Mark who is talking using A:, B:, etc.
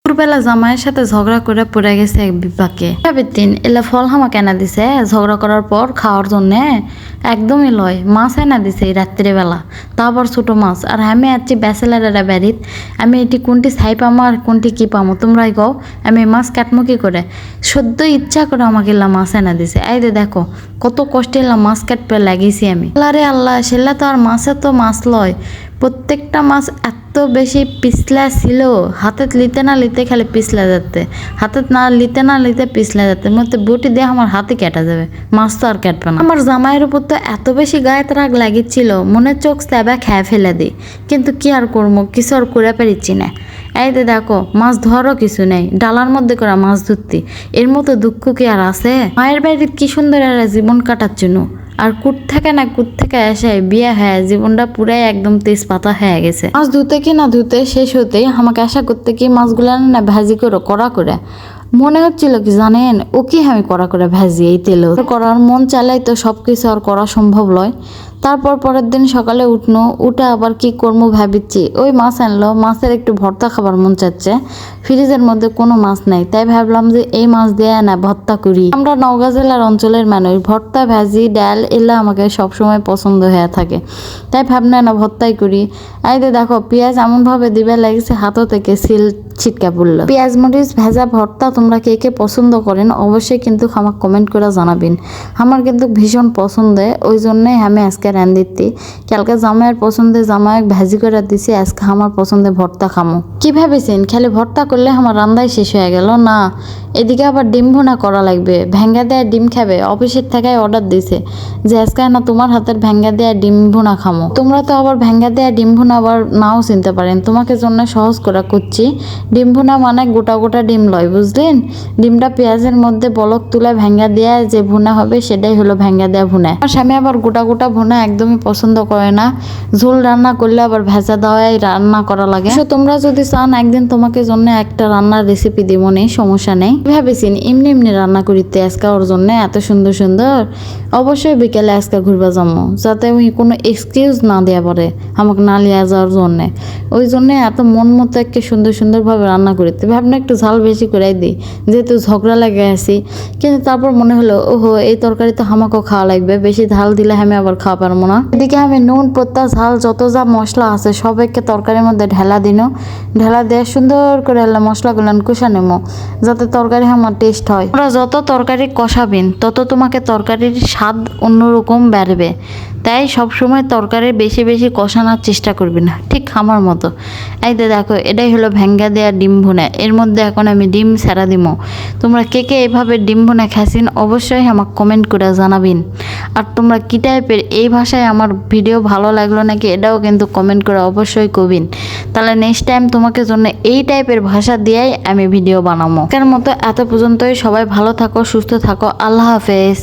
A: দুপুরবেলা জামাইয়ের সাথে ঝগড়া করে পড়ে গেছে এক বিপাকে। দিন এলা ফল হামা কেনা দিছে ঝগড়া করার পর খাওয়ার জন্য একদমই লয় মাছ এনা দিছে এই রাত্রিবেলা, তারপর ছোট মাছ। আর আমি আছি ব্যাচেলারেরা বাড়িত, আমি এটি কোনটি ছাই পামো আর কোনটি কি পামো তোমরাই কও। আমি মাছ কাটমো কি করে, সদ্য ইচ্ছা করে আমাকে এলা মাছ এনা দিছে। এই যে দেখো কত কষ্টে এলা মাছ কাটতে লাগিয়েছি আমি। আল্লাহ রে আল্লাহ, সেলা তো আর মাছে তো মাছ লয়, প্রত্যেকটা মাছ এত বেশি পিছলা ছিল, হাতে লিতে না লিতে খালি পিছলা যাচ্ছে, হাতে না লিতে পিছলা যাচ্ছে, মধ্যে বটি দিয়ে আমার হাতে কেটে যাবে, মাছ তো আর কাটবে না। আমার জামাইয়ের উপর তো এত বেশি গায়ে রাগ লাগিচ্ছিল, মনে চোখ স্যাবা খেয়ে ফেলে দিই, কিন্তু কি আর করবো, কিছু আর করে পারিচ্ছি না। এই যে দেখো মাছ ধরো কিছু নেই, ডালার মধ্যে করে মাছ ধরতি, এর মতো দুঃখ কি আর আছে? মায়ের বাড়িতে কি সুন্দর এরা জীবন কাটাচ্ছ, আর কুট থেকে এসে বিয়ে হয়ে জীবনটা পুরাই একদম তেজপাতা হয়ে গেছে। মাছ ধুতে কি না ধুতে শেষ হতেই আমাকে আশা করতে কি মাছগুলো না ভাজি করে কড়া করে মনে হচ্ছিল কি জানেন, ও কি আমি কড়া করে ভাজি এই তেল করার মন চালাই তো সবকিছু আর করা সম্ভব নয়। তারপর পরের দিন সকালে উঠে আবার কি করবো ভাবিচ্ছি, ওই মাছ আনলো, মাছের একটু ভর্তা খাবার মন চাচ্ছে, ফ্রিজের মধ্যে কোনো মাছ নাই, তাই ভাবলাম যে এই মাছ দিয়ে না ভর্তা করি। আমরা নওগাঁ জেলার অঞ্চলের মানুষ, ভর্তা ভাজি ডাল এলা আমাকে সবসময় পছন্দ হয়ে থাকে, তাই ভাবনা না ভর্তাই করি। এই যে দেখো পেঁয়াজ এমনভাবে দিবে লাগছে হাতও থেকে সিল ছিটকা পড়লো। পেঁয়াজ মরিচ ভেজা ভর্তা তোমরা কে কে পছন্দ করেন অবশ্যই কিন্তু আমাকে কমেন্ট করে জানাবেন। আমার কিন্তু ভীষণ পছন্দ, ওই জন্যই আমি আজকে রান দিতি। কালকে জামাইয়ের পছন্দে জামাইক ভাজি করে দিছি, আজকে আমার পছন্দে ভর্তা খামো। কি ভেবেছেন খালি ভর্তা করলে আমার রান্নাই শেষ হয়ে গেল? না, এদিকে আবার ডিম ভুনা করা লাগবে, ভেঙ্গা দেয়া ডিম খাবে, অফিসের থেকে অর্ডার দিছে যে আজকে না তোমার হাতের ভেঙ্গা দেয়া ডিম ভুনা খামো। তোমরা তো আবার ভেঙ্গা দেয়া ডিম ভুনা আবার নাও চিনতে পারেন, তোমাকে জন্য সহজ করে করছি। ডিম ভুনা মানে গোটা গোটা ডিম লয়, বুঝলেন? ডিমটা পেঁয়াজের মধ্যে বলক তুলে ভেঙ্গা দেয়া যে ভুনা হবে সেটাই হলো ভেঙ্গা দেয়া ভুনা। আমার স্বামী আবার গোটা গোটা ভুনা একদমই পছন্দ করে না, ঝোল রান্না করলে আবার ভেজা দেওয়াই রান্না করা লাগে। তোমরা যদি চান একদিন তোমাকে জন্য একটা রান্নার রেসিপি দিব, নেই সমস্যা নেই। ভেবেছিন এমনি রান্না করিতে আজকে ওর জন্য এত সুন্দর সুন্দর। অবশ্যই বিকেলে আজকে ঘুরবা যাবো, যাতে ওই কোনো এক্সকিউজ না দেওয়া পারে আমাকে না লিয়া যাওয়ার জন্যে। ওই জন্যে এত মন মতো একটা সুন্দরভাবে রান্না করিতে ভাবনা একটু ঝাল বেশি করে দিই, যেহেতু ঝগড়া লাগে আছি। কিন্তু তারপর মনে হলো ওহো এই তরকারি তো আমাকেও খাওয়া লাগবে, বেশি ঝাল দিলে আমি আবার খাওয়া পারবো না। এদিকে আমি নুন পত্তা ঝাল যত যা মশলা আছে সবাইকে তরকারির মধ্যে ঢেলা দিয়ে সুন্দর করে মশলাগুলো কষা নেবো, যাতে তরকারি আমার টেস্ট হয়। তোমরা যত তরকারি কষাবেন তত তোমাকে তরকারির স্বাদ অন্যরকম বাড়বে, তাই সবসময় তরকারি বেশি বেশি কষানোর চেষ্টা করবি না, ঠিক আমার মতো। এই দেখো এটাই হলো ভেঙ্গা দেয়া ডিম ভুনা, এর মধ্যে এখন আমি ডিম ছেড়া দিব। তোমরা কে কে এভাবে ডিম ভুনা খাইছেন অবশ্যই আমাকে কমেন্ট করে জানাবেন। আর তোমরা কী টাইপের এই ভাষায় আমার ভিডিও ভালো লাগলো নাকি এটাও কিন্তু কমেন্ট করে অবশ্যই কবিন, তাহলে নেক্সট টাইম তোমাকে জন্য এই টাইপের ভাষা দিয়েই আমি ভিডিও বানাবো। এর মতো এত পর্যন্তই, সবাই ভালো থাকো, সুস্থ থাকো, আল্লাহ হাফেজ।